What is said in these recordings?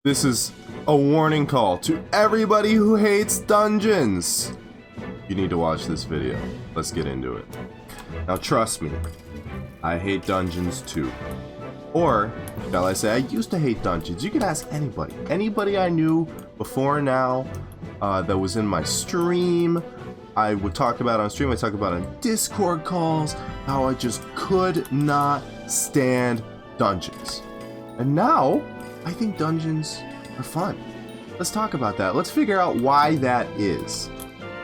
This is a warning call to everybody who hates dungeons. You need to watch this video. Let's get into it. Now trust me, I hate dungeons too. Or, shall I say, I used to hate dungeons. You can ask anybody. Anybody I knew before now that was in my stream. I would talk about on stream, I talk about on Discord calls, how I just could not stand dungeons. And now, I think dungeons are fun. Let's talk about that. Let's figure out why that is.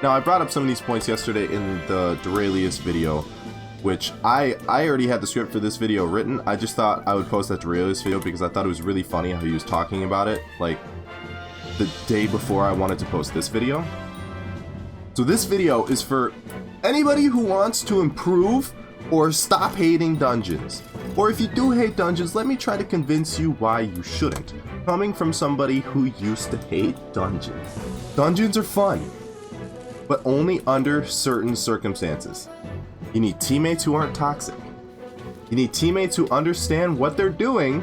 Now, I brought up some of these points yesterday in the Duralius video, which I already had the script for this video written. I just thought I would post that Duralius video because I thought it was really funny how he was talking about it, like, the day before I wanted to post this video. So this video is for anybody who wants to improve or stop hating dungeons. Or if you do hate dungeons, let me try to convince you why you shouldn't. Coming from somebody who used to hate dungeons. Dungeons are fun, but only under certain circumstances. You need teammates who aren't toxic. You need teammates who understand what they're doing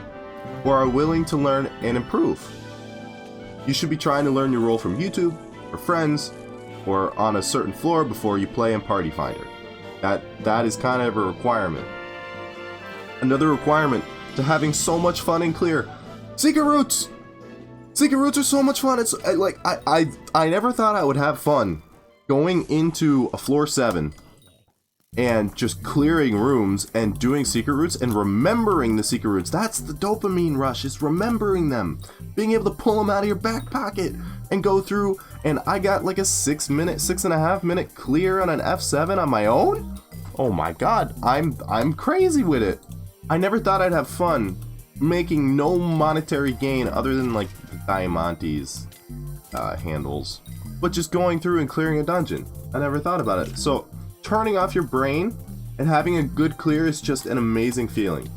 or are willing to learn and improve. You should be trying to learn your role from YouTube or friends or on a certain floor before you play in Party Finder. That is kind of a requirement. Another requirement to having so much fun and clear. Secret routes! Secret routes are so much fun. It's like I never thought I would have fun going into a floor 7 and just clearing rooms and doing secret routes and remembering the secret routes. That's the dopamine rush, is remembering them. Being able to pull them out of your back pocket and go through, and I got like a 6.5 minute clear on an F7 on my own? Oh my god, I'm crazy with it. I never thought I'd have fun making no monetary gain other than like the Diamantes handles, but just going through and clearing a dungeon. I never thought about it. So turning off your brain and having a good clear is just an amazing feeling.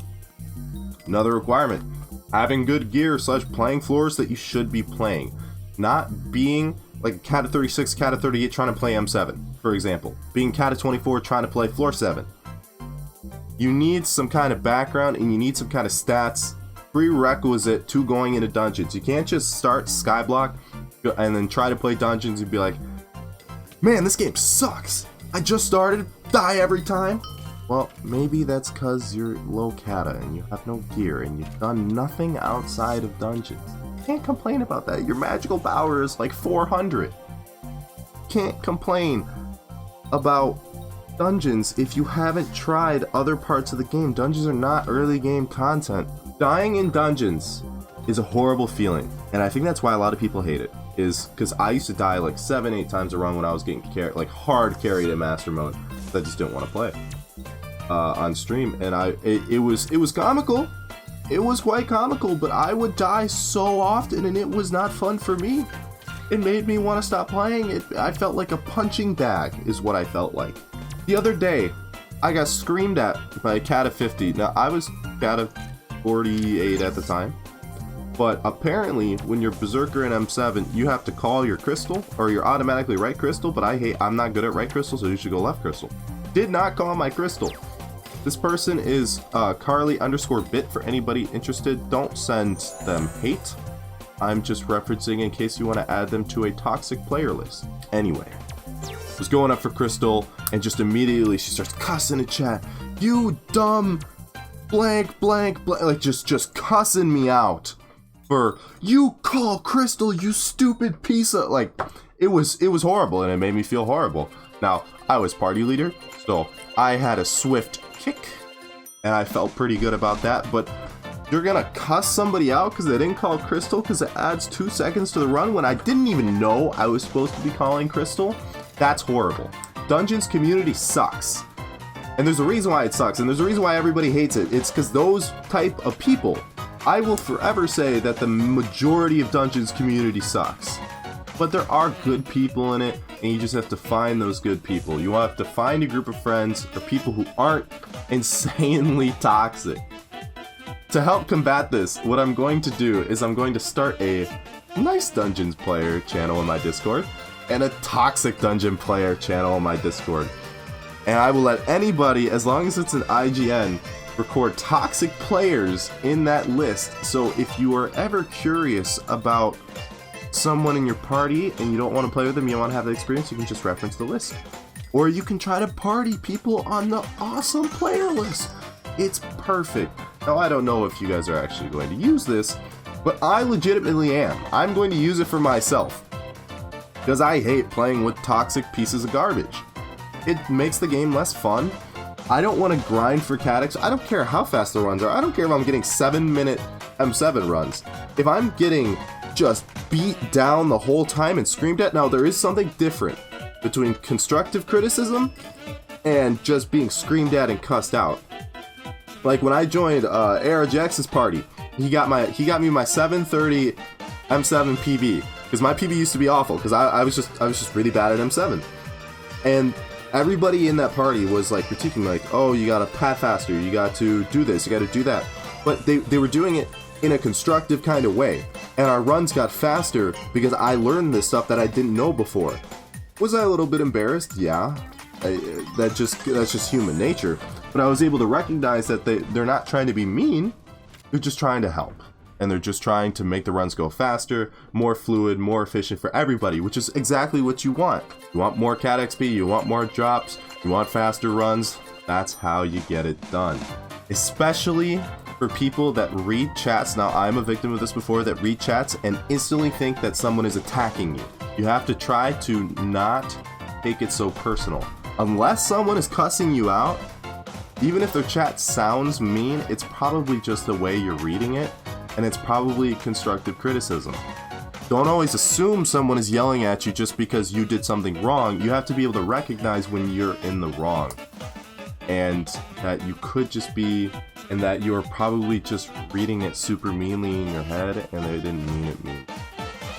Another requirement, having good gear / playing floors that you should be playing. Not being like cat of 36, cat of 38 trying to play M7, for example. Being cat of 24 trying to play floor 7. You need some kind of background and you need some kind of stats prerequisite to going into dungeons. You can't just start skyblock and then try to play dungeons and be like, man, this game sucks. I just started, die every time. Well, maybe that's because you're low kata and you have no gear and you've done nothing outside of dungeons. Can't complain about that. Your magical power is like 400. Can't complain about dungeons if you haven't tried other parts of the game. Dungeons are not early game content. Dying in dungeons is a horrible feeling, and I think that's why a lot of people hate it. Is because I used to die like 7-8 times a run when I was getting like hard carried in master mode. I just didn't want to play on stream, and it was comical. It was quite comical, but I would die so often, and it was not fun for me. It made me want to stop playing. I felt like a punching bag, is what I felt like. The other day, I got screamed at by a cat of 50. Now, I was cat of 48 at the time. But apparently, when you're Berserker in M7, you have to call your crystal, or you're automatically right crystal, but I'm not good at right crystal, so you should go left crystal. Did not call my crystal. This person is Carly_bit for anybody interested. Don't send them hate. I'm just referencing in case you want to add them to a toxic player list. Anyway, was going up for crystal, and just immediately she starts cussing in chat. You dumb blank, like just cussing me out. For you call crystal, you stupid piece of, like, it was horrible, and it made me feel horrible. Now, I was party leader, so I had a swift kick, and I felt pretty good about that. But you're gonna cuss somebody out because they didn't call crystal because it adds 2 seconds to the run when I didn't even know I was supposed to be calling crystal? That's horrible. Dungeons community sucks, and there's a reason why it sucks, and there's a reason why everybody hates it. It's because those type of people. I will forever say that the majority of Dungeons community sucks. But there are good people in it, and you just have to find those good people. You have to find a group of friends or people who aren't insanely toxic. To help combat this, what I'm going to do is I'm going to start a nice Dungeons player channel in my Discord and a toxic dungeon player channel in my Discord. And I will let anybody, as long as it's an IGN, record toxic players in that list. So if you are ever curious about someone in your party and you don't want to play with them, you don't want to have the experience, you can just reference the list. Or you can try to party people on the awesome player list. It's perfect. Now, I don't know if you guys are actually going to use this, but I legitimately am. I'm going to use it for myself, because I hate playing with toxic pieces of garbage. It makes the game less fun. I don't want to grind for Cadix. I don't care how fast the runs are. I don't care if I'm getting 7-minute M7 runs. If I'm getting just beat down the whole time and screamed at, now there is something different between constructive criticism and just being screamed at and cussed out. Like when I joined ARJX's party, he got me my 730 M7 PB, because my PB used to be awful, because I was just really bad at M7, and everybody in that party was like critiquing, like, oh, you gotta pat faster, you got to do this, you gotta do that, but they were doing it in a constructive kind of way, and our runs got faster because I learned this stuff that I didn't know before. Was I a little bit embarrassed? Yeah, that's just human nature. But I was able to recognize that they're not trying to be mean, they're just trying to help. And they're just trying to make the runs go faster, more fluid, more efficient for everybody, which is exactly what you want. You want more cat XP, you want more drops, you want faster runs. That's how you get it done. Especially for people that read chats. Now, I'm a victim of this before, that read chats and instantly think that someone is attacking you. You have to try to not take it so personal. Unless someone is cussing you out, even if their chat sounds mean, it's probably just the way you're reading it, and it's probably constructive criticism. Don't always assume someone is yelling at you just because you did something wrong. You have to be able to recognize when you're in the wrong, and that you could just be, and that you're probably just reading it super meanly in your head, and they didn't mean it mean.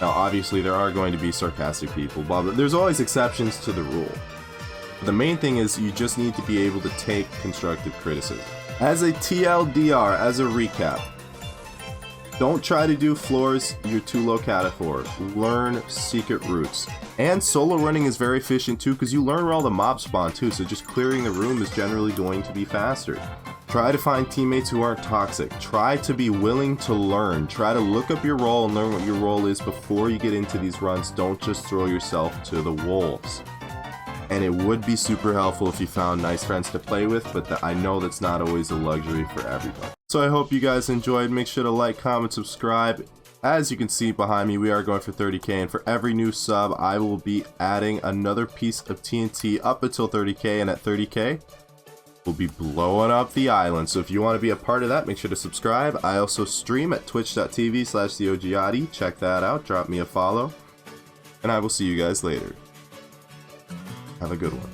Now, obviously, there are going to be sarcastic people, but there's always exceptions to the rule. But the main thing is you just need to be able to take constructive criticism. As a TLDR, as a recap, don't try to do floors you're too low cat for. Learn secret routes. And solo running is very efficient too, because you learn where all the mobs spawn too, so just clearing the room is generally going to be faster. Try to find teammates who aren't toxic. Try to be willing to learn. Try to look up your role and learn what your role is before you get into these runs. Don't just throw yourself to the wolves. And it would be super helpful if you found nice friends to play with, but I know that's not always a luxury for everybody. So I hope you guys enjoyed. Make sure to like, comment, subscribe. As you can see behind me, we are going for 30k, and for every new sub, I will be adding another piece of TNT up until 30k, and at 30k, we'll be blowing up the island. So if you want to be a part of that, make sure to subscribe. I also stream at twitch.tv/theogyadi. Check that out. Drop me a follow. And I will see you guys later. Have a good one.